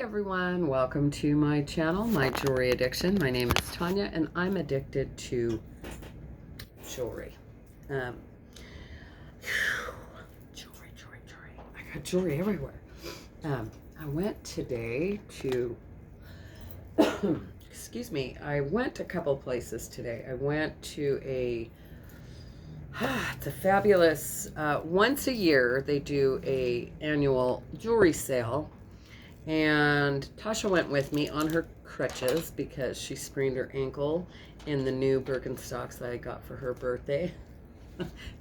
everyone, welcome to my channel, My Jewelry Addiction. My name is Tanya and I'm addicted to jewelry. Jewelry. I got jewelry everywhere. I went today to, excuse me, I went a couple places today. I went to it's a fabulous, once a year they do a annual jewelry sale. And Tasha went with me on her crutches because she sprained her ankle in the new Birkenstocks that I got for her birthday,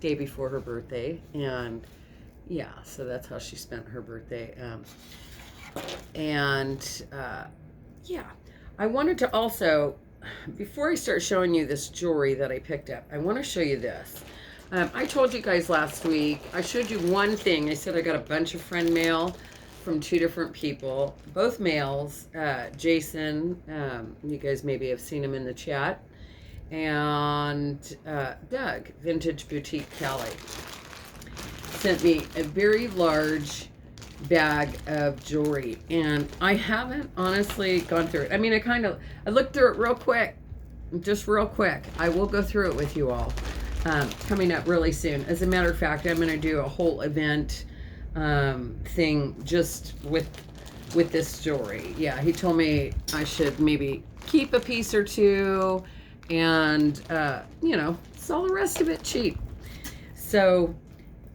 day before her birthday. And yeah, so that's how she spent her birthday. Yeah, I wanted to also, before I start showing you this jewelry that I picked up, I want to show you this. I told you guys last week, I showed you one thing. I said I got a bunch of friend mail from two different people, both males. Jason, you guys maybe have seen him in the chat, and Doug, Vintage Boutique Cali, sent me a very large bag of jewelry, and I haven't honestly gone through it. I mean, I looked through it real quick, just real quick. I will go through it with you all coming up really soon. As a matter of fact, I'm going to do a whole event thing just with this jewelry. Yeah, he told me I should maybe keep a piece or two and you know, sell the rest of it cheap. So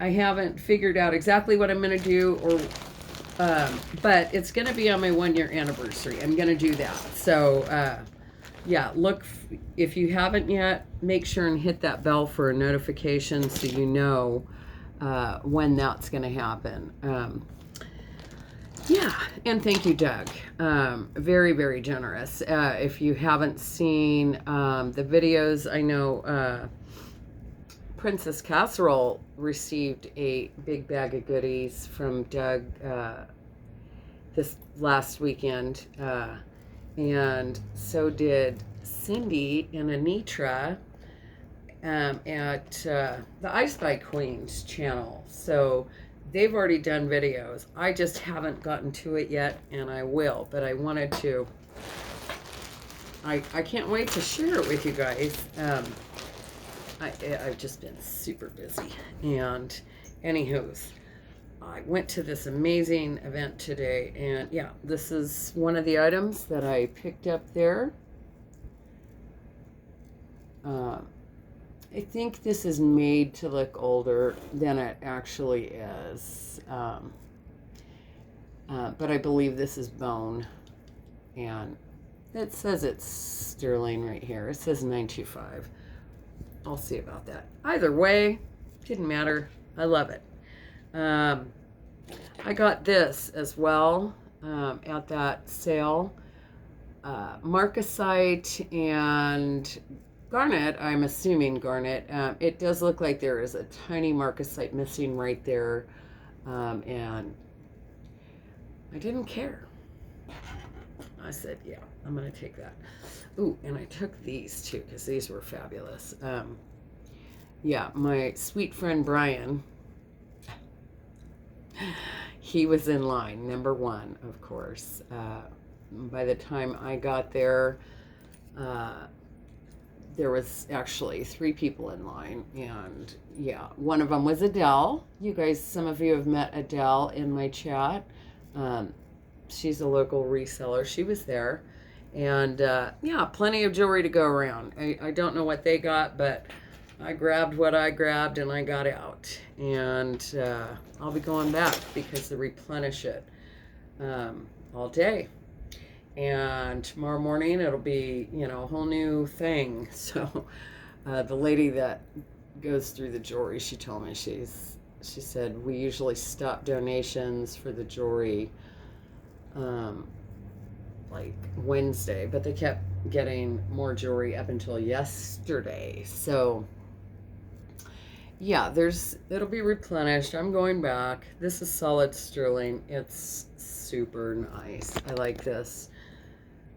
I haven't figured out exactly what I'm going to do, or but it's going to be on my 1-year anniversary. I'm going to do that. So yeah, look, if you haven't yet, make sure and hit that bell for a notification so you know when that's going to happen. Yeah, and thank you, Doug. Very, very generous. If you haven't seen the videos, I know Princess Casserole received a big bag of goodies from Doug this last weekend, and so did Cindy and Anitra at the I Spy Queens channel. So they've already done videos. I just haven't gotten to it yet, and I will, but I wanted to. I can't wait to share it with you guys. I've just been super busy. And anywho's, I went to this amazing event today, and yeah, this is one of the items that I picked up there. I think this is made to look older than it actually is. But I believe this is bone. And it says it's sterling right here. It says 925. I'll see about that. Either way, didn't matter. I love it. I got this as well at that sale. Marcasite and garnet, I'm assuming garnet. It does look like there is a tiny marcasite missing right there. And I didn't care. I said, yeah, I'm going to take that. Ooh, and I took these too because these were fabulous. Yeah, my sweet friend Brian, he was in line, number one, of course. By the time I got there, there was actually 3 people in line, and yeah, one of them was Adele. You guys, some of you have met Adele in my chat. She's a local reseller. She was there, and yeah, plenty of jewelry to go around. I don't know what they got, but I grabbed what I grabbed and I got out, and I'll be going back because they replenish it all day. And tomorrow morning it'll be, you know, a whole new thing. So the lady that goes through the jewelry, she told me, she said we usually stop donations for the jewelry like Wednesday, but they kept getting more jewelry up until yesterday. So yeah, it'll be replenished. I'm going back. This is solid sterling. It's super nice. I like this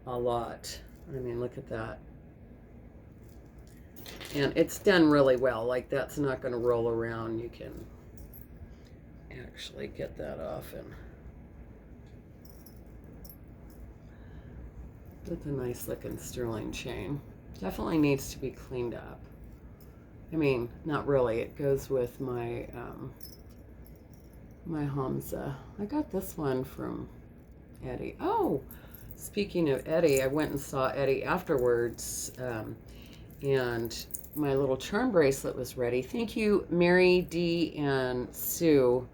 a lot. I mean, look at that. And it's done really well. Like, that's not going to roll around. You can actually get that off and That's a nice looking sterling chain. Definitely needs to be cleaned up. I mean, not really. It goes with my my Hamza. I got this one from Eddie. Oh, speaking of Eddie, I went and saw Eddie afterwards, and my little charm bracelet was ready. Thank you, Mary D and Sue.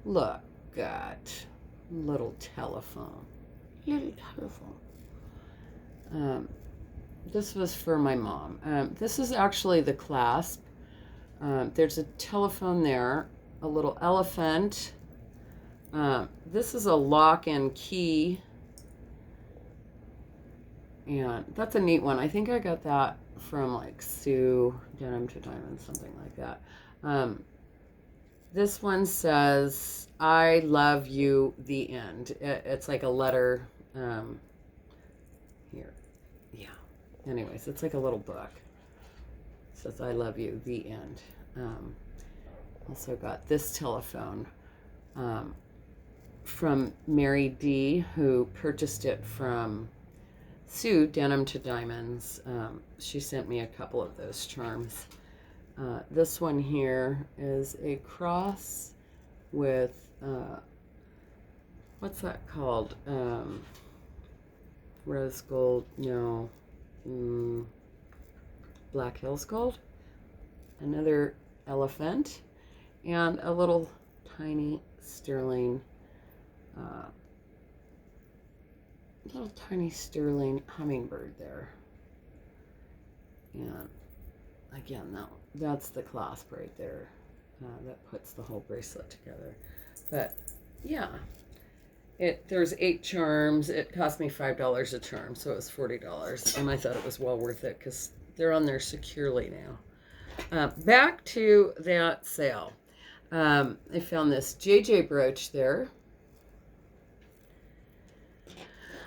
Look at little telephone. Little telephone. This was for my mom. This is actually the clasp. There's a telephone there, a little elephant. This is a lock and key. And that's a neat one. I think I got that from like Sue, Denim to Diamond, something like that. This one says, I love you, the end. It's like a letter. Here. Yeah. Anyways, it's like a little book. It says, I love you, the end. Also got this telephone from Mary D, who purchased it from Sue, Denim to Diamonds. She sent me a couple of those charms. This one here is a cross with, what's that called? Rose gold, no, Black Hills gold. Another elephant, and a little tiny sterling, hummingbird there. And again, that's the clasp right there. That puts the whole bracelet together. But yeah, there's 8 charms. It cost me $5 a charm, so it was $40, and I thought it was well worth it because they're on there securely now. Back to that sale. I found this JJ brooch there.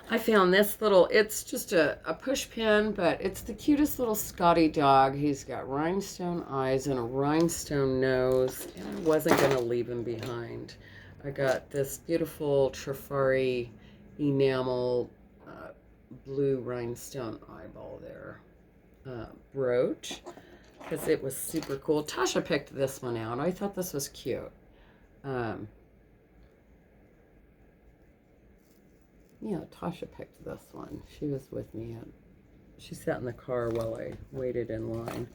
I found this little, it's just a push pin, but it's the cutest little Scotty dog. He's got rhinestone eyes and a rhinestone nose, and I wasn't going to leave him behind. I got this beautiful Trifari enamel blue rhinestone eyeball there brooch, because it was super cool. Tasha picked this one out. I thought this was cute. Yeah, Tasha picked this one. She was with me, and she sat in the car while I waited in line.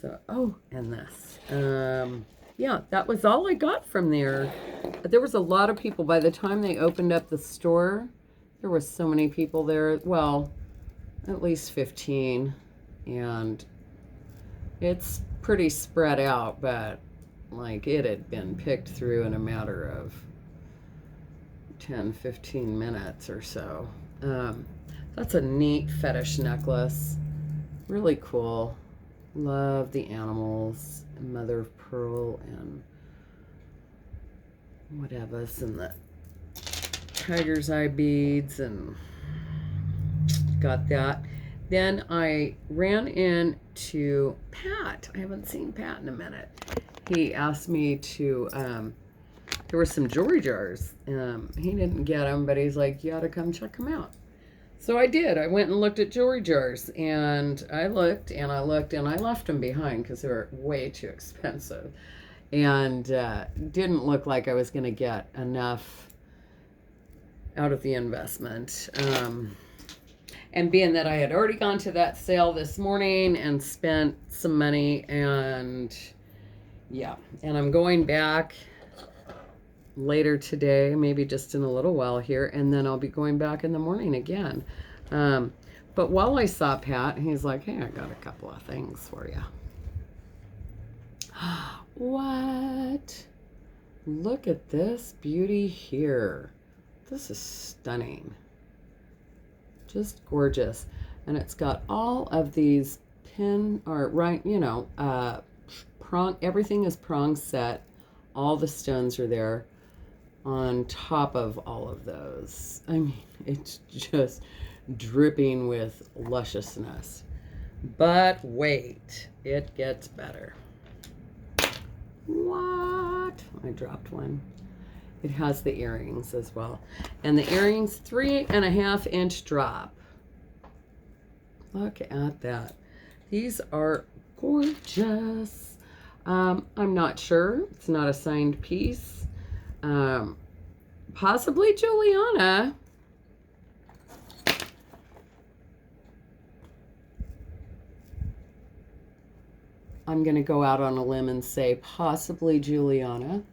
So, oh, and this. Yeah, that was all I got from there. There was a lot of people. By the time they opened up the store, there were so many people there. Well, at least 15. And it's pretty spread out, but like it had been picked through in a matter of 10, 15 minutes or so. That's a neat fetish necklace. Really cool. Love the animals. Mother of pearl and whatever's, and the tiger's eye beads, and got that. Then I ran into Pat. I haven't seen Pat in a minute. He asked me to, there were some jewelry jars. He didn't get them, but he's like, you ought to come check them out. So I did. I went and looked at jewelry jars, and I looked and I looked, and I left them behind because they were way too expensive, and didn't look like I was going to get enough out of the investment. And being that I had already gone to that sale this morning and spent some money, and yeah, and I'm going back later today, maybe just in a little while here, and then I'll be going back in the morning again. But while I saw Pat, he's like, hey, I got a couple of things for you. What? Look at this beauty here. This is stunning. Just gorgeous. And it's got all of these prong, everything is prong set. All the stones are there on top of all of those. I mean, it's just dripping with lusciousness. But wait, it gets better. What? I dropped one. It has the earrings as well. And the earrings, 3.5 inch drop. Look at that. These are gorgeous. I'm not sure. It's not a signed piece. Possibly Juliana. I'm going to go out on a limb and say possibly Juliana.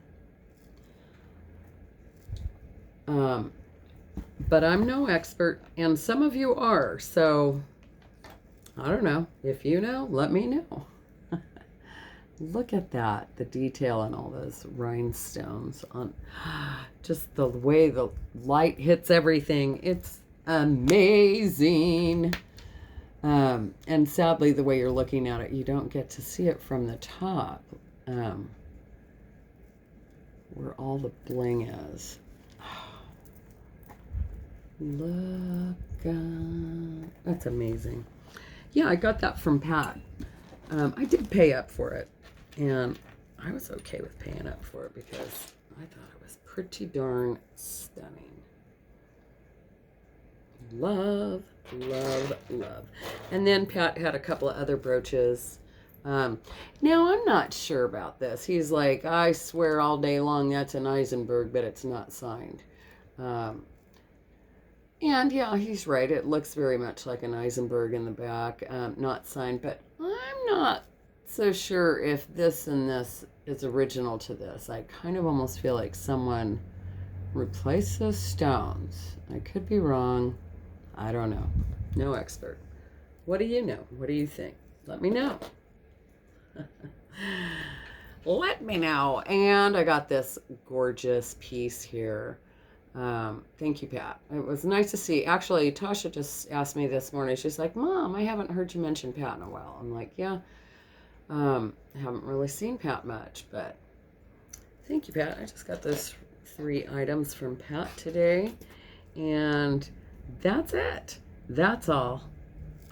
But I'm no expert, and some of you are, so I don't know. If you know, let me know. Look at that, the detail and all those rhinestones on just the way the light hits everything. It's amazing. And sadly, the way you're looking at it, you don't get to see it from the top, where all the bling is. Look, that's amazing. Yeah, I got that from Pat. I did pay up for it, and I was okay with paying up for it because I thought it was pretty darn stunning. Love, love, love. And then Pat had a couple of other brooches. Now, I'm not sure about this. He's like, I swear all day long that's an Eisenberg, but it's not signed. And yeah, he's right. It looks very much like an Eisenberg in the back, not signed, but I'm not so sure if this and this is original to this. I kind of almost feel like someone replaced those stones. I could be wrong. I don't know. No expert. What do you know? What do you think? Let me know. Let me know. And I got this gorgeous piece here. Thank you, Pat. It was nice to see. Actually, Tasha just asked me this morning. She's like, Mom, I haven't heard you mention Pat in a while. I'm like, yeah. I haven't really seen Pat much, but thank you, Pat. I just got those 3 items from Pat today. And that's it. That's all.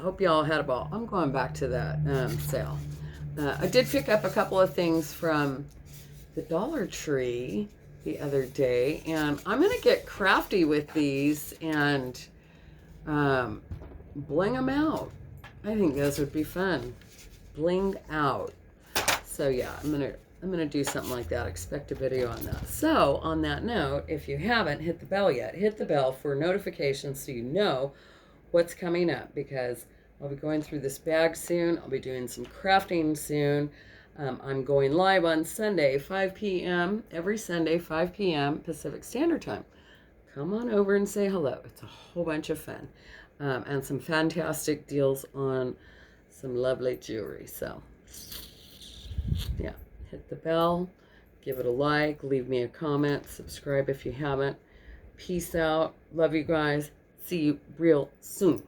I hope y'all had a ball. I'm going back to that sale. I did pick up a couple of things from the Dollar Tree the other day, and I'm going to get crafty with these and bling them out. I think those would be fun. Bling out. So yeah, I'm gonna do something like that. Expect a video on that. So on that note, if you haven't hit the bell yet, hit the bell for notifications so you know what's coming up, because I'll be going through this bag soon. I'll be doing some crafting soon. I'm going live on Sunday, 5 p.m. every Sunday, 5 p.m. Pacific Standard Time. Come on over and say hello. It's a whole bunch of fun, and some fantastic deals on some lovely jewelry. So yeah, hit the bell, give it a like, leave me a comment, subscribe if you haven't. Peace out. Love you guys. See you real soon.